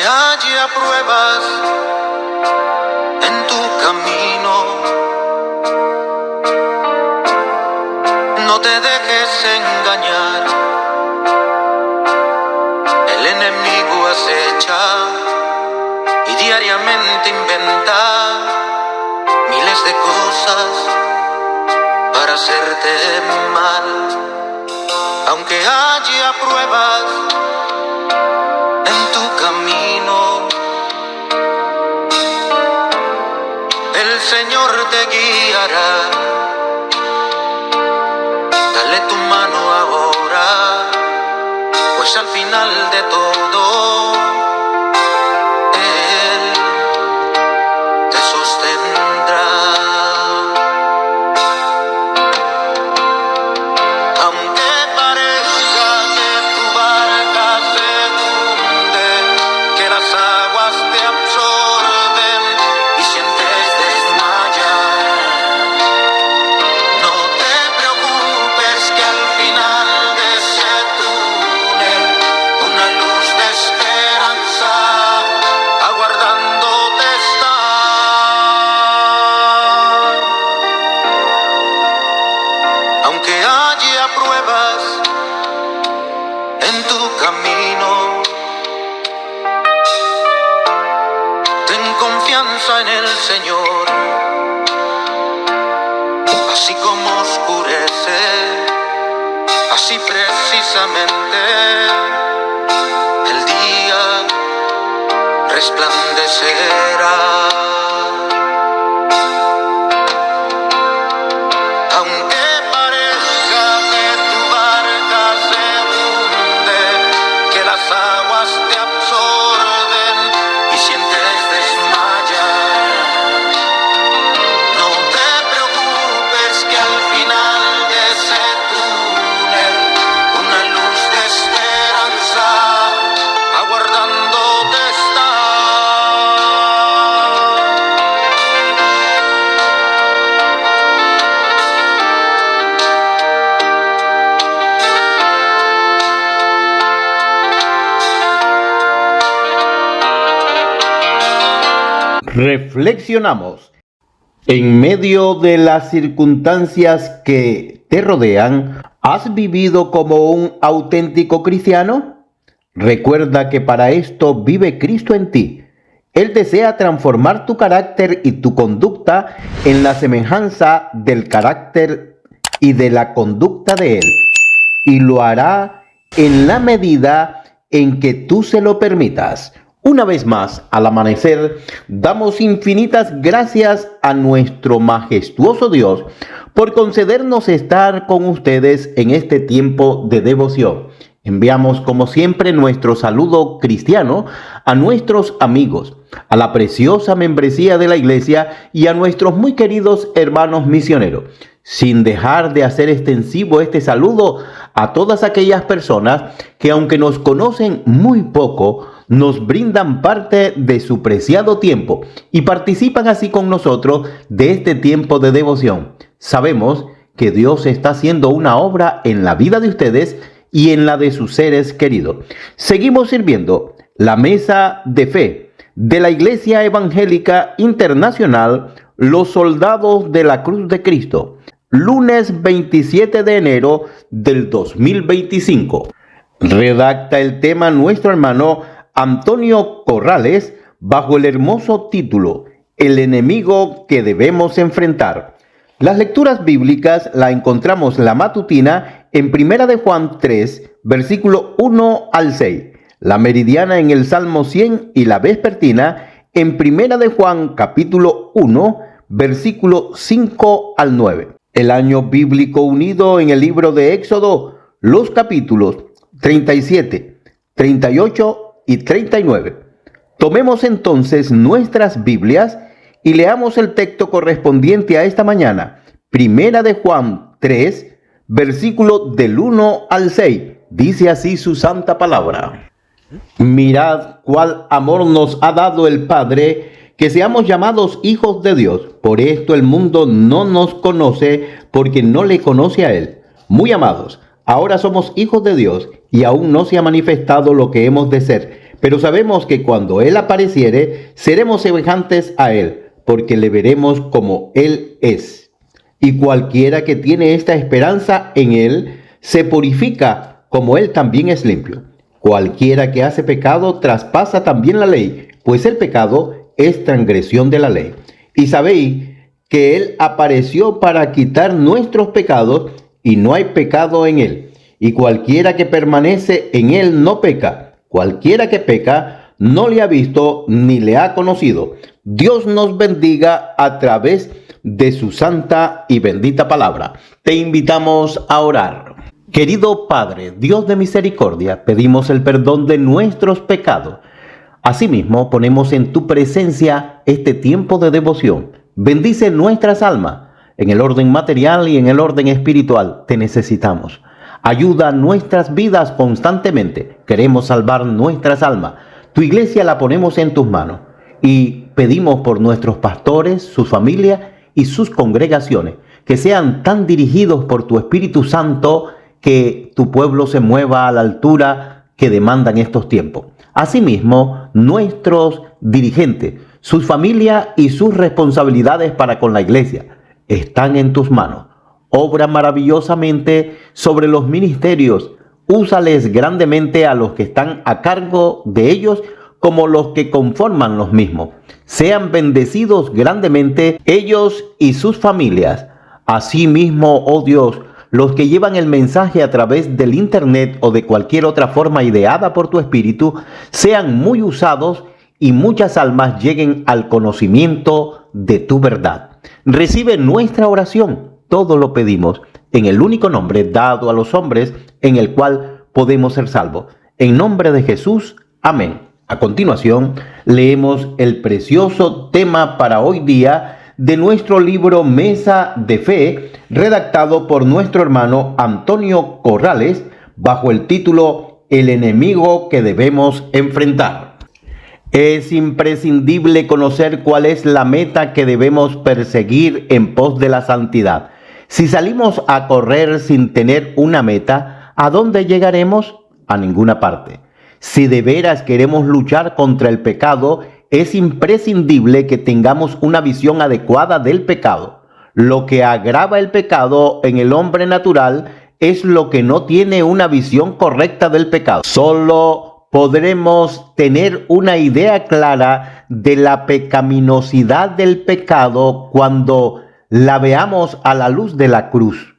haya pruebas en tu camino, no te dejes engañar. El enemigo acecha y diariamente inventa miles de cosas para hacerte mal. Aunque haya pruebas en tu camino, el Señor te guiará. Dale tu mano ahora, pues al final de todo Él te sostendrá. Aunque parezca que tu barca se hunde, que las aguas te absorben y sientes desmayar, no te preocupes, que al final de ese túnel una luz de esperanza aguardándote está. Aunque haya pruebas en tu camino, ten confianza en el Señor. Así como oscurece, así precisamente el día resplandecerá. Aunque parezca que tu barca se hunde, que las aguas te absorben y sientes desmayar, no te preocupes, que al final de ese túnel una luz de esperanza aguardándote está. Reflexionamos. En medio de las circunstancias que te rodean, ¿has vivido como un auténtico cristiano? Recuerda que para esto vive Cristo en ti. Él desea transformar tu carácter y tu conducta en la semejanza del carácter y de la conducta de Él. Y lo hará en la medida en que tú se lo permitas. Una vez más, al amanecer, damos infinitas gracias a nuestro majestuoso Dios por concedernos estar con ustedes en este tiempo de devoción. Enviamos como siempre nuestro saludo cristiano a nuestros amigos, a la preciosa membresía de la iglesia y a nuestros muy queridos hermanos misioneros, sin dejar de hacer extensivo este saludo a todas aquellas personas que, aunque nos conocen muy poco, nos brindan parte de su preciado tiempo y participan así con nosotros de este tiempo de devoción. Sabemos que Dios está haciendo una obra en la vida de ustedes y en la de sus seres queridos. Seguimos sirviendo la mesa de fe de la Iglesia Evangélica Internacional Los Soldados de la Cruz de Cristo, lunes 27 de enero del 2025. Redacta el tema nuestro hermano Antonio Corrales bajo el hermoso título El enemigo que debemos enfrentar. Las lecturas bíblicas la encontramos la matutina en 1 de Juan 3, versículo 1 al 6, la meridiana en el Salmo 100 y la vespertina en 1 de Juan capítulo 1, versículo 5 al 9. El año bíblico unido en el libro de Éxodo, los capítulos 37, 38 y 39. Tomemos entonces nuestras Biblias y leamos el texto correspondiente a esta mañana. 1 de Juan 3, versículo del 1 al 6. Dice así su santa palabra. Mirad cuál amor nos ha dado el Padre, que seamos llamados hijos de Dios. Por esto el mundo no nos conoce, porque no le conoce a Él. Muy amados, ahora somos hijos de Dios y aún no se ha manifestado lo que hemos de ser, Pero sabemos que cuando Él apareciere, seremos semejantes a Él, porque le veremos como Él es. Y cualquiera que tiene esta esperanza en Él, se purifica como Él también es limpio. Cualquiera que hace pecado traspasa también la ley, pues el pecado es transgresión de la ley. Y sabéis que Él apareció para quitar nuestros pecados, y no hay pecado en Él. Y cualquiera que permanece en Él no peca. Cualquiera que peca no le ha visto ni le ha conocido. Dios nos bendiga a través de su santa y bendita palabra. Te invitamos a orar. Querido Padre, Dios de misericordia, pedimos el perdón de nuestros pecados. Asimismo, ponemos en tu presencia este tiempo de devoción. Bendice nuestras almas. En el orden material y en el orden espiritual te necesitamos. Ayuda nuestras vidas constantemente. Queremos salvar nuestras almas. Tu iglesia la ponemos en tus manos y pedimos por nuestros pastores, sus familias y sus congregaciones, que sean tan dirigidos por tu Espíritu Santo que tu pueblo se mueva a la altura que demandan estos tiempos. Asimismo, nuestros dirigentes, sus familias y sus responsabilidades para con la iglesia están en tus manos. Obra maravillosamente sobre los ministerios. Úsales grandemente a los que están a cargo de ellos como los que conforman los mismos. Sean bendecidos grandemente ellos y sus familias. Asimismo, oh Dios, los que llevan el mensaje a través del internet o de cualquier otra forma ideada por tu Espíritu, sean muy usados y muchas almas lleguen al conocimiento de tu verdad. Recibe nuestra oración. Todo lo pedimos en el único nombre dado a los hombres en el cual podemos ser salvos. En nombre de Jesús. Amén. A continuación, leemos el precioso tema para hoy día de nuestro libro Mesa de Fe, redactado por nuestro hermano Antonio Corrales, bajo el título El enemigo que debemos enfrentar. Es imprescindible conocer cuál es la meta que debemos perseguir en pos de la santidad. Si salimos a correr sin tener una meta, ¿a dónde llegaremos? A ninguna parte. Si de veras queremos luchar contra el pecado, es imprescindible que tengamos una visión adecuada del pecado. Lo que agrava el pecado en el hombre natural es lo que no tiene una visión correcta del pecado. Solo podremos tener una idea clara de la pecaminosidad del pecado cuando la veamos a la luz de la cruz.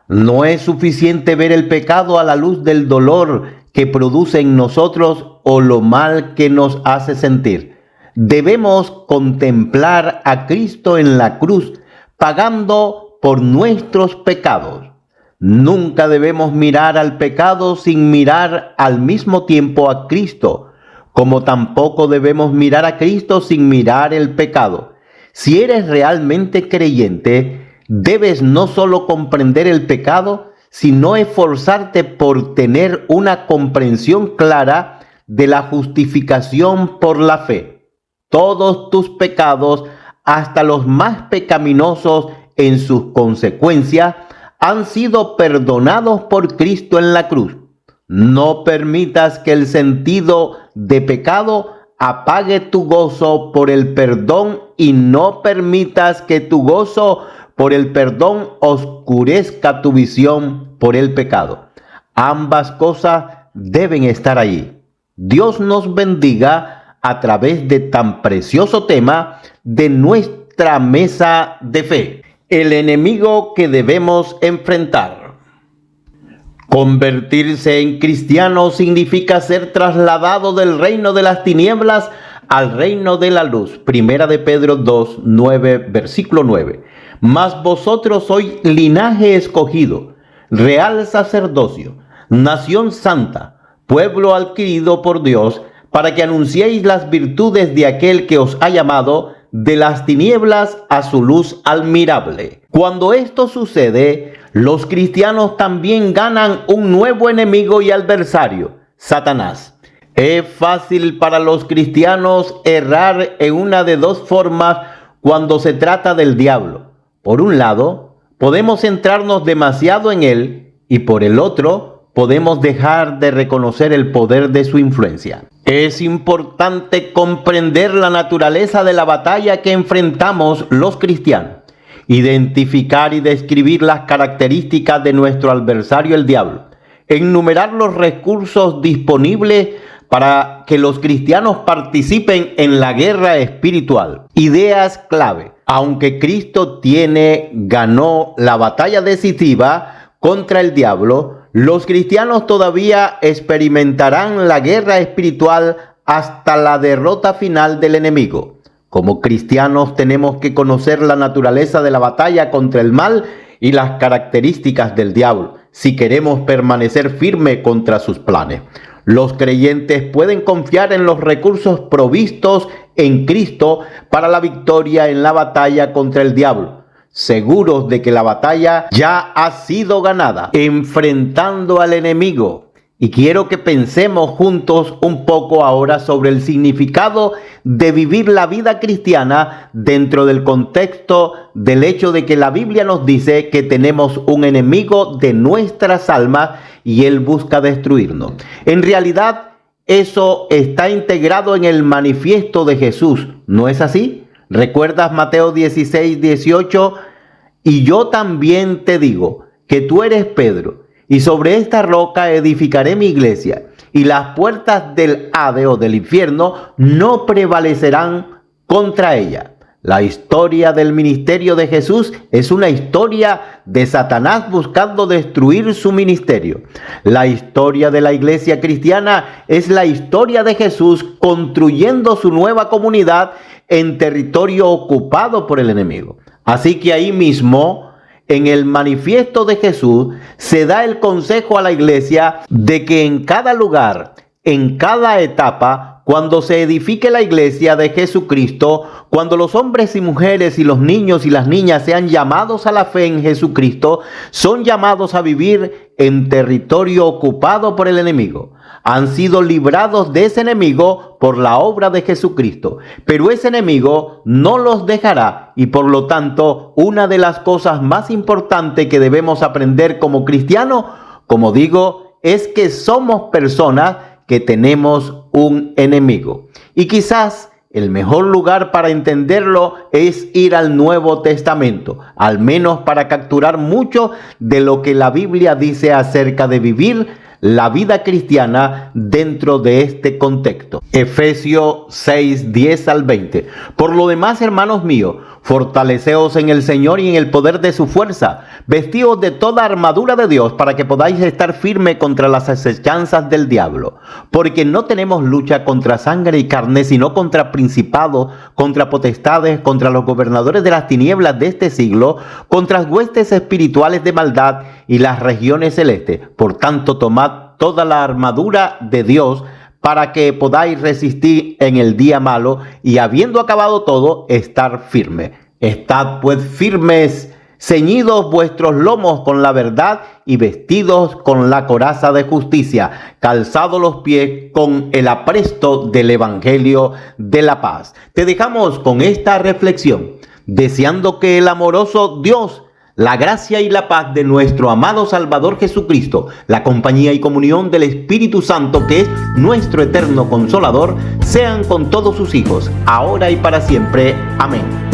No es suficiente ver el pecado a la luz del dolor que produce en nosotros o lo mal que nos hace sentir. Debemos contemplar a Cristo en la cruz, pagando por nuestros pecados. Nunca debemos mirar al pecado sin mirar al mismo tiempo a Cristo, como tampoco debemos mirar a Cristo sin mirar el pecado. Si eres realmente creyente, debes no solo comprender el pecado, sino esforzarte por tener una comprensión clara de la justificación por la fe. Todos tus pecados, hasta los más pecaminosos en sus consecuencias, han sido perdonados por Cristo en la cruz. No permitas que el sentido de pecado apague tu gozo por el perdón y no permitas que tu gozo por el perdón oscurezca tu visión por el pecado. Ambas cosas deben estar allí. Dios nos bendiga a través de tan precioso tema de nuestra mesa de fe. El enemigo que debemos enfrentar. Convertirse en cristiano significa ser trasladado del reino de las tinieblas al reino de la luz. Primera de Pedro 2, 9, versículo 9. Mas vosotros sois linaje escogido, real sacerdocio, nación santa, pueblo adquirido por Dios, para que anunciéis las virtudes de aquel que os ha llamado de las tinieblas a su luz admirable. Cuando esto sucede, los cristianos también ganan un nuevo enemigo y adversario, Satanás. Es fácil para los cristianos errar en una de dos formas cuando se trata del diablo. Por un lado, podemos centrarnos demasiado en él y por el otro, podemos dejar de reconocer el poder de su influencia. Es importante comprender la naturaleza de la batalla que enfrentamos los cristianos, identificar y describir las características de nuestro adversario el diablo, enumerar los recursos disponibles para que los cristianos participen en la guerra espiritual. Ideas clave. Aunque Cristo ganó la batalla decisiva contra el diablo, los cristianos todavía experimentarán la guerra espiritual hasta la derrota final del enemigo. Como cristianos tenemos que conocer la naturaleza de la batalla contra el mal y las características del diablo, si queremos permanecer firmes contra sus planes. Los creyentes pueden confiar en los recursos provistos en Cristo para la victoria en la batalla contra el diablo, seguros de que la batalla ya ha sido ganada, enfrentando al enemigo. Y quiero que pensemos juntos un poco ahora sobre el significado de vivir la vida cristiana dentro del contexto del hecho de que la Biblia nos dice que tenemos un enemigo de nuestras almas y él busca destruirnos. En realidad, eso está integrado en el manifiesto de Jesús, ¿no es así? ¿Recuerdas Mateo 16:18? Y yo también te digo que tú eres Pedro, y sobre esta roca edificaré mi iglesia, y las puertas del Hades o del infierno no prevalecerán contra ella. La historia del ministerio de Jesús es una historia de Satanás buscando destruir su ministerio. La historia de la iglesia cristiana es la historia de Jesús construyendo su nueva comunidad en territorio ocupado por el enemigo. Así que ahí mismo, en el manifiesto de Jesús, se da el consejo a la iglesia de que en cada lugar, en cada etapa, cuando se edifique la iglesia de Jesucristo, cuando los hombres y mujeres y los niños y las niñas sean llamados a la fe en Jesucristo, son llamados a vivir en territorio ocupado por el enemigo. Han sido librados de ese enemigo por la obra de Jesucristo, pero ese enemigo no los dejará y por lo tanto una de las cosas más importantes que debemos aprender como cristianos, como digo, es que somos personas que tenemos un enemigo. Y quizás el mejor lugar para entenderlo es ir al Nuevo Testamento, al menos para capturar mucho de lo que la Biblia dice acerca de vivir la vida cristiana dentro de este contexto. Efesios 6:10 al 20. Por lo demás, hermanos míos, fortaleceos en el Señor y en el poder de su fuerza, vestíos de toda armadura de Dios para que podáis estar firmes contra las acechanzas del diablo. Porque no tenemos lucha contra sangre y carne, sino contra principados, contra potestades, contra los gobernadores de las tinieblas de este siglo, contra huestes espirituales de maldad y las regiones celestes. Por tanto, tomad toda la armadura de Dios para que podáis resistir en el día malo y habiendo acabado todo, estar firme. Estad pues firmes, ceñidos vuestros lomos con la verdad y vestidos con la coraza de justicia, calzados los pies con el apresto del evangelio de la paz. Te dejamos con esta reflexión, deseando que el amoroso Dios, la gracia y la paz de nuestro amado Salvador Jesucristo, la compañía y comunión del Espíritu Santo, que es nuestro eterno Consolador, sean con todos sus hijos, ahora y para siempre. Amén.